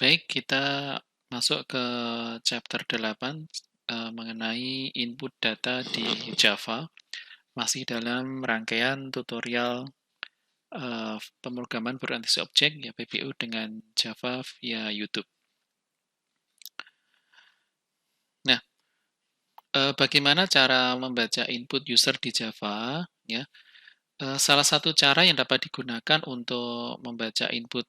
Baik, kita masuk ke chapter 8 mengenai input data di Java. Masih dalam rangkaian tutorial pemrograman berorientasi objek ya PBO dengan Java via YouTube. Nah, bagaimana cara membaca input user di Java? Ya, salah satu cara yang dapat digunakan untuk membaca input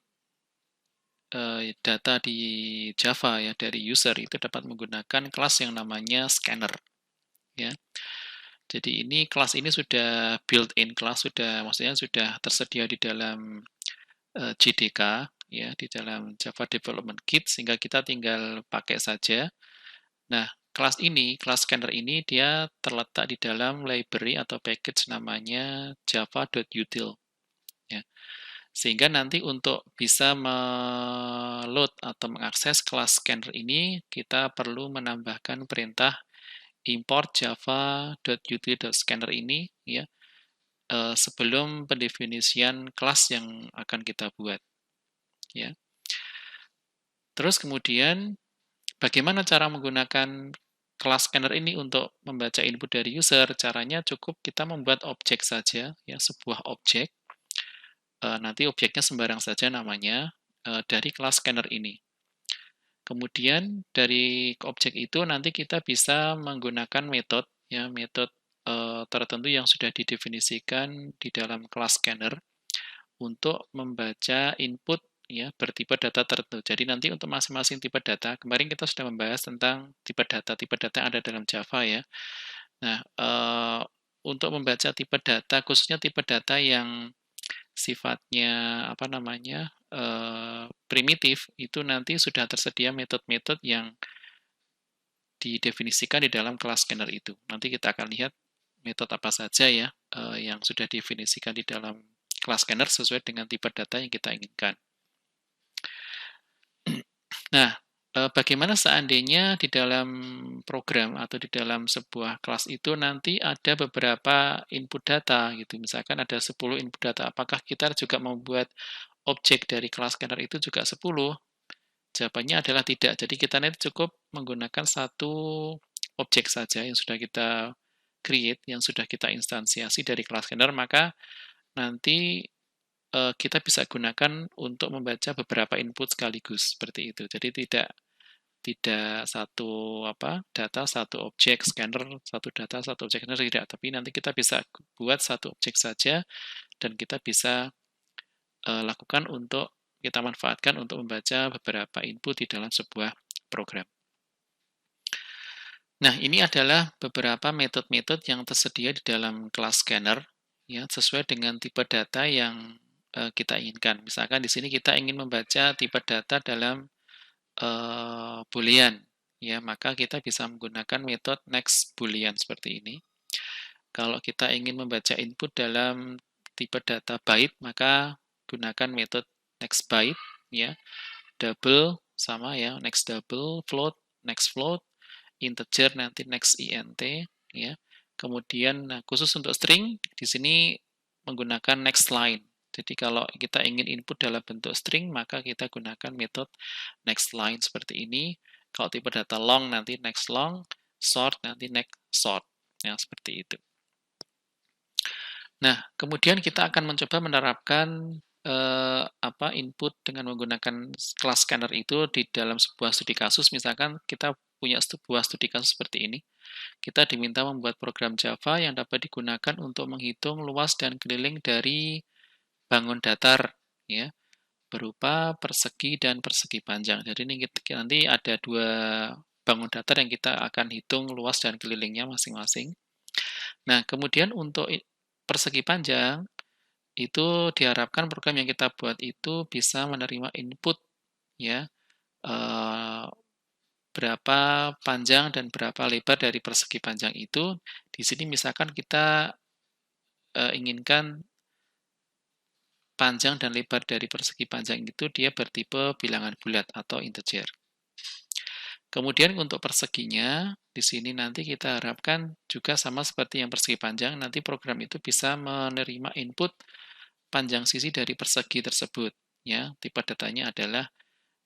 data di Java ya dari user itu dapat menggunakan kelas yang namanya scanner. Ya, jadi kelas ini sudah built-in kelas, maksudnya sudah tersedia di dalam JDK ya, di dalam Java Development Kit sehingga kita tinggal pakai saja. Nah, kelas scanner ini dia terletak di dalam library atau package namanya java.util ya. Sehingga nanti untuk bisa meload atau mengakses kelas scanner ini kita perlu menambahkan perintah import java.util.scanner ini ya sebelum pendefinisian kelas yang akan kita buat ya. Terus kemudian bagaimana cara menggunakan kelas scanner ini untuk membaca input dari user? Caranya cukup kita membuat objek saja ya, sebuah objek. Nanti objeknya sembarang saja namanya dari kelas scanner ini. Kemudian dari objek itu nanti kita bisa menggunakan metode ya, metode tertentu yang sudah didefinisikan di dalam kelas scanner untuk membaca input ya bertipe data tertentu. Jadi nanti untuk masing-masing tipe data, kemarin kita sudah membahas tentang tipe data yang ada dalam Java ya. Nah, untuk membaca tipe data, khususnya tipe data yang sifatnya apa namanya primitif, itu nanti sudah tersedia metode-metode yang didefinisikan di dalam kelas scanner itu. Nanti kita akan lihat metode apa saja ya yang sudah didefinisikan di dalam kelas scanner sesuai dengan tipe data yang kita inginkan. Nah, bagaimana seandainya di dalam program atau di dalam sebuah kelas itu nanti ada beberapa input data gitu. Misalkan ada 10 input data. Apakah kita juga membuat objek dari kelas scanner itu juga 10? Jawabannya adalah tidak. Jadi kita nanti cukup menggunakan satu objek saja yang sudah kita create, yang sudah kita instansiasi dari kelas scanner, maka nanti kita bisa gunakan untuk membaca beberapa input sekaligus seperti itu. Jadi tidak tidak satu data satu objek scanner, satu data satu objek scanner, tidak, tapi nanti kita bisa buat satu objek saja dan kita bisa lakukan untuk kita manfaatkan untuk membaca beberapa input di dalam sebuah program. Nah, ini adalah beberapa metode-metode yang tersedia di dalam kelas scanner ya, sesuai dengan tipe data yang kita inginkan. Misalkan di sini kita ingin membaca tipe data dalam boolean ya, maka kita bisa menggunakan metode next boolean seperti ini. Kalau kita ingin membaca input dalam tipe data byte, maka gunakan metode next byte ya. Double sama ya, next double, float, next float, integer nanti next int ya. Kemudian khusus untuk string di sini menggunakan next line. Jadi kalau kita ingin input dalam bentuk string, maka kita gunakan metode next line seperti ini. Kalau tipe data long nanti next long, sort nanti next sort. Ya, seperti itu. Nah, kemudian kita akan mencoba menerapkan input dengan menggunakan kelas scanner itu di dalam sebuah studi kasus. Misalkan kita punya sebuah studi kasus seperti ini. Kita diminta membuat program Java yang dapat digunakan untuk menghitung luas dan keliling dari bangun datar ya, berupa persegi dan persegi panjang. Jadi ini nanti ada dua bangun datar yang kita akan hitung luas dan kelilingnya masing-masing. Nah, kemudian untuk persegi panjang, itu diharapkan program yang kita buat itu bisa menerima input ya, berapa panjang dan berapa lebar dari persegi panjang itu. Di sini misalkan kita inginkan panjang dan lebar dari persegi panjang itu dia bertipe bilangan bulat atau integer. Kemudian untuk perseginya, di sini nanti kita harapkan juga sama seperti yang persegi panjang, nanti program itu bisa menerima input panjang sisi dari persegi tersebut. Ya, tipe datanya adalah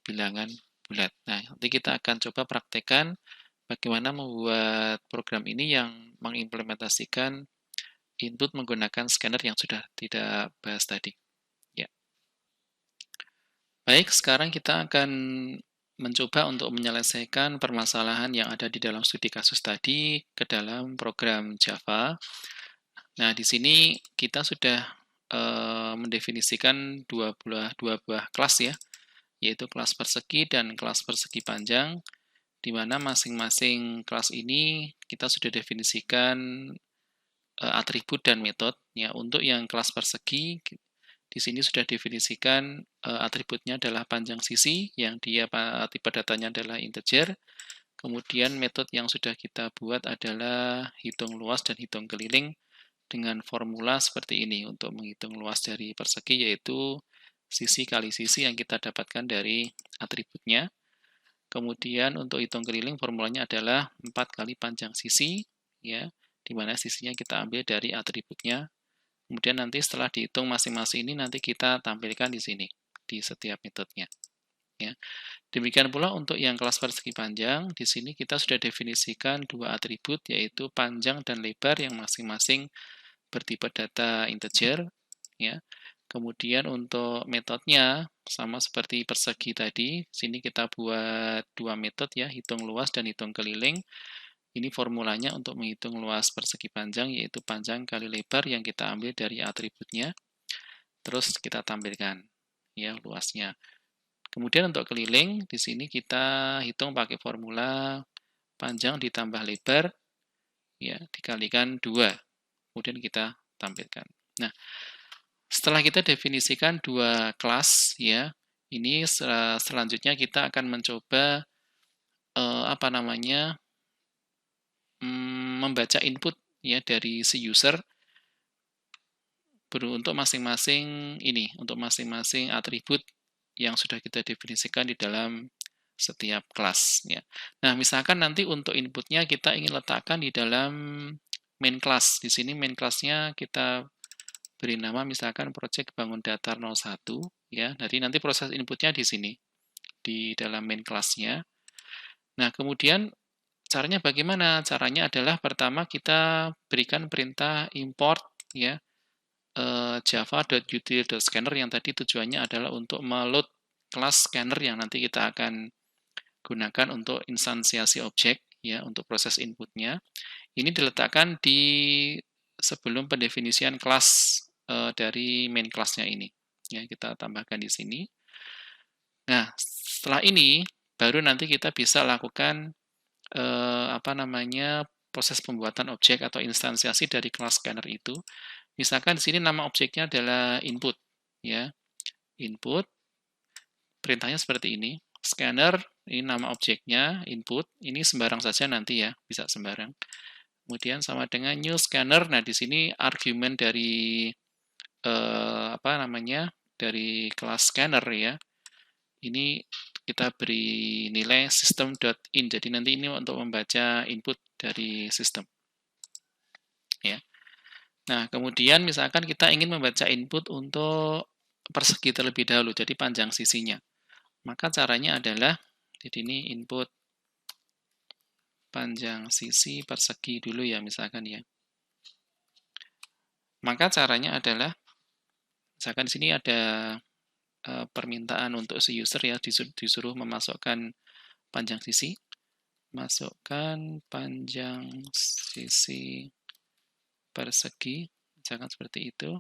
bilangan bulat. Nah, nanti kita akan coba praktekkan bagaimana membuat program ini yang mengimplementasikan input menggunakan scanner yang sudah tidak bahas tadi. Ya. Baik, sekarang kita akan mencoba untuk menyelesaikan permasalahan yang ada di dalam studi kasus tadi ke dalam program Java. Nah, di sini kita sudah mendefinisikan dua buah kelas ya, yaitu kelas persegi dan kelas persegi panjang, di mana masing-masing kelas ini kita sudah definisikan atribut dan metode. Ya, untuk yang kelas persegi, di sini sudah definisikan atributnya adalah panjang sisi, yang dia tipe datanya adalah integer. Kemudian metode yang sudah kita buat adalah hitung luas dan hitung keliling dengan formula seperti ini untuk menghitung luas dari persegi, yaitu sisi kali sisi yang kita dapatkan dari atributnya. Kemudian untuk hitung keliling formulanya adalah 4 kali panjang sisi, ya, di mana sisinya kita ambil dari atributnya. Kemudian nanti setelah dihitung masing-masing ini nanti kita tampilkan di sini di setiap metodenya. Ya. Demikian pula untuk yang kelas persegi panjang, di sini kita sudah definisikan dua atribut, yaitu panjang dan lebar yang masing-masing bertipe data integer. Ya. Kemudian untuk metodenya sama seperti persegi tadi, sini kita buat dua metode ya, hitung luas dan hitung keliling. Ini formulanya untuk menghitung luas persegi panjang, yaitu panjang kali lebar yang kita ambil dari atributnya. Terus kita tampilkan ya luasnya. Kemudian untuk keliling, di sini kita hitung pakai formula panjang ditambah lebar ya dikalikan 2. Kemudian kita tampilkan. Nah, setelah kita definisikan dua kelas ya, ini selanjutnya kita akan mencoba membaca input ya dari si user untuk masing-masing atribut yang sudah kita definisikan di dalam setiap kelas ya. Nah, misalkan nanti untuk inputnya kita ingin letakkan di dalam main class. Di sini main class-nya kita beri nama misalkan project bangun datar 01 ya. Jadi nanti proses inputnya di sini di dalam main class-nya. Nah, kemudian caranya bagaimana? Caranya adalah pertama kita berikan perintah import ya java.util.scanner yang tadi tujuannya adalah untuk meload kelas scanner yang nanti kita akan gunakan untuk instansiasi objek ya untuk proses inputnya. Ini diletakkan di sebelum pendefinisian kelas dari main class-nya ini. Ya, kita tambahkan di sini. Nah, setelah ini baru nanti kita bisa lakukan proses pembuatan objek atau instansiasi dari kelas scanner itu. Misalkan di sini nama objeknya adalah input, ya. Input, perintahnya seperti ini. Scanner, ini nama objeknya, input, ini sembarang saja nanti ya, bisa sembarang. Kemudian sama dengan new scanner, nah di sini argumen dari dari kelas scanner ya. Ini kita beri nilai system.in. Jadi nanti ini untuk membaca input dari sistem. Ya. Nah, kemudian misalkan kita ingin membaca input untuk persegi terlebih dahulu, jadi panjang sisinya. Maka caranya adalah, jadi ini input panjang sisi persegi dulu ya, misalkan ya. Maka caranya adalah, misalkan di sini ada permintaan untuk si user ya, disuruh memasukkan panjang sisi. Masukkan panjang sisi persegi, misalkan seperti itu.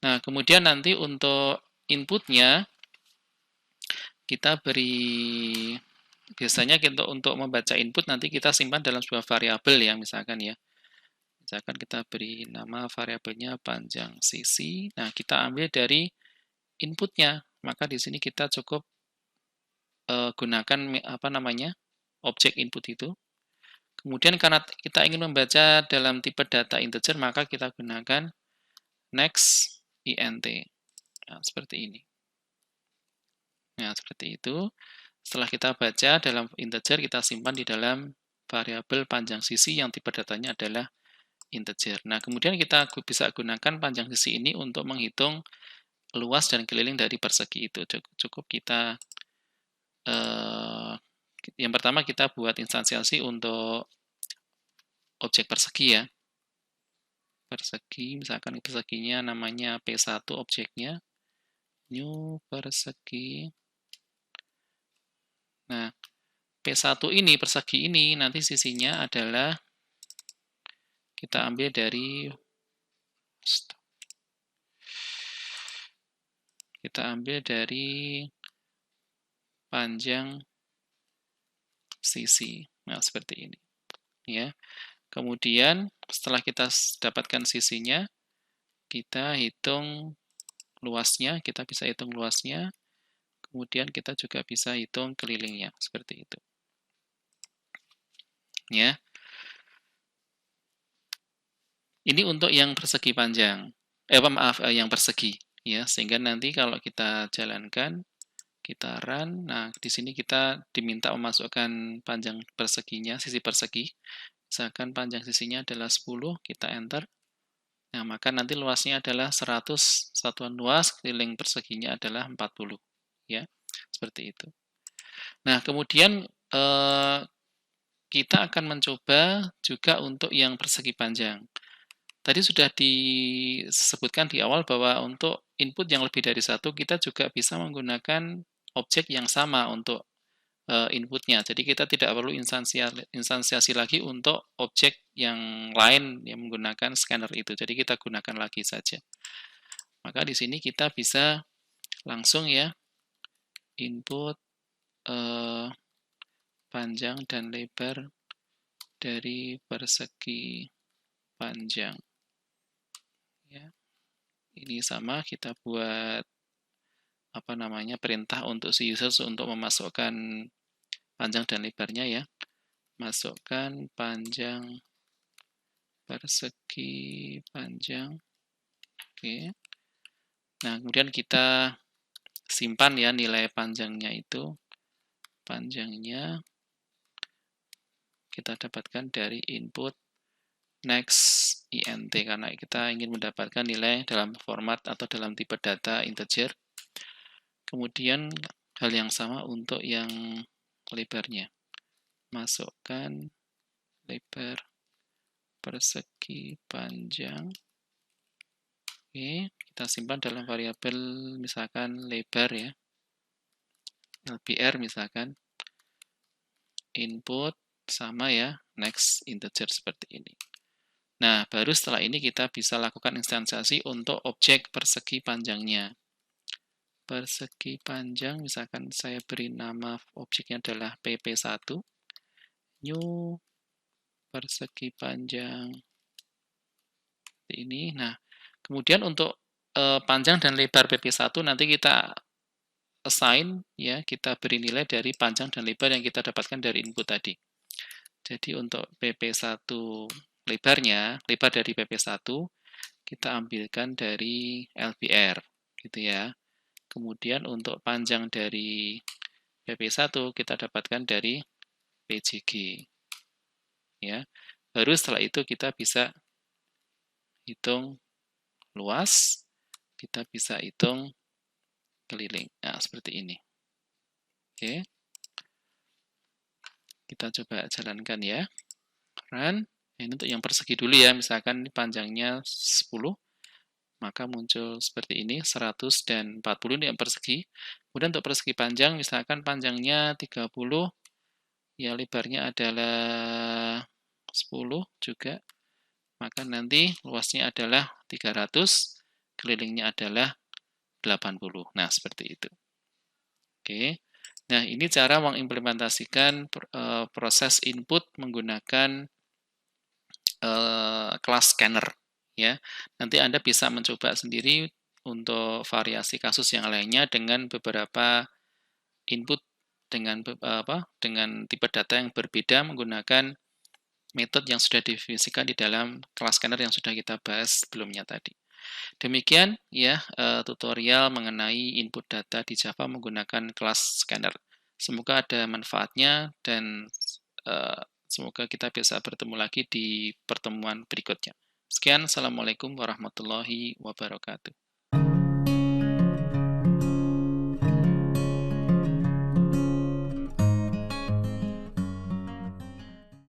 Nah, kemudian nanti untuk inputnya, kita beri, biasanya untuk membaca input nanti kita simpan dalam sebuah variabel ya, misalkan ya. Misalkan kita beri nama variabelnya panjang sisi. Nah, kita ambil dari inputnya. Maka di sini kita cukup gunakan objek input itu. Kemudian karena kita ingin membaca dalam tipe data integer, maka kita gunakan next int. Nah, seperti ini. Nah, seperti itu. Setelah kita baca dalam integer, kita simpan di dalam variabel panjang sisi yang tipe datanya adalah integer. Nah, kemudian kita bisa gunakan panjang sisi ini untuk menghitung luas dan keliling dari persegi itu. Cukup kita yang pertama kita buat instansiasi untuk objek persegi ya. Persegi, misalkan perseginya namanya P1 objeknya, new persegi. Nah, P1 ini, persegi ini, nanti sisinya adalah kita ambil dari panjang sisi. Nah, seperti ini. Ya. Kemudian setelah kita dapatkan sisinya, kita hitung luasnya, kita bisa hitung luasnya. Kemudian kita juga bisa hitung kelilingnya, seperti itu. Ya. Ini untuk yang persegi panjang. Yang persegi, ya. Sehingga nanti kalau kita jalankan, kita run. Nah, di sini kita diminta memasukkan panjang perseginya, sisi persegi. Misalkan panjang sisinya adalah 10, kita enter. Nah, maka nanti luasnya adalah 100 satuan luas, keliling perseginya adalah 40. Ya, seperti itu. Nah, kemudian kita akan mencoba juga untuk yang persegi panjang. Tadi sudah disebutkan di awal bahwa untuk input yang lebih dari satu, kita juga bisa menggunakan objek yang sama untuk inputnya. Jadi kita tidak perlu instansiasi lagi untuk objek yang lain yang menggunakan scanner itu. Jadi kita gunakan lagi saja. Maka di sini kita bisa langsung ya input panjang dan lebar dari persegi panjang. Ya. Ini sama kita buat perintah untuk si user untuk memasukkan panjang dan lebarnya ya. Masukkan panjang persegi panjang. Oke. Nah, kemudian kita simpan ya nilai panjangnya itu. Panjangnya kita dapatkan dari input next int karena kita ingin mendapatkan nilai dalam format atau dalam tipe data integer. Kemudian hal yang sama untuk yang lebarnya. Masukkan lebar persegi panjang. Oke, kita simpan dalam variabel misalkan lebar ya. LBR misalkan. Input sama ya, next integer seperti ini. Nah, baru setelah ini kita bisa lakukan instansiasi untuk objek persegi panjangnya. Persegi panjang, misalkan saya beri nama objeknya adalah PP1. New persegi panjang. Seperti ini. Nah, kemudian untuk panjang dan lebar PP1 nanti kita assign, ya, kita beri nilai dari panjang dan lebar yang kita dapatkan dari input tadi. Jadi untuk PP1 lebar dari PP1 kita ambilkan dari LBR gitu ya. Kemudian untuk panjang dari PP1 kita dapatkan dari PJG. Ya. Baru setelah itu kita bisa hitung luas, kita bisa hitung keliling. Nah, seperti ini. Oke. Kita coba jalankan ya. Run. Ini untuk yang persegi dulu ya, misalkan ini panjangnya 10, maka muncul seperti ini, 100 dan 40 ini yang persegi. Kemudian untuk persegi panjang, misalkan panjangnya 30, ya lebarnya adalah 10 juga, maka nanti luasnya adalah 300, kelilingnya adalah 80. Nah, seperti itu. Oke. Nah, ini cara mengimplementasikan proses input menggunakan kelas scanner ya. Nanti Anda bisa mencoba sendiri untuk variasi kasus yang lainnya dengan beberapa input dengan tipe data yang berbeda menggunakan metode yang sudah didefinisikan di dalam kelas scanner yang sudah kita bahas sebelumnya tadi. Demikian ya tutorial mengenai input data di Java menggunakan kelas scanner. Semoga ada manfaatnya dan semoga kita bisa bertemu lagi di pertemuan berikutnya. Sekian, Assalamualaikum warahmatullahi wabarakatuh.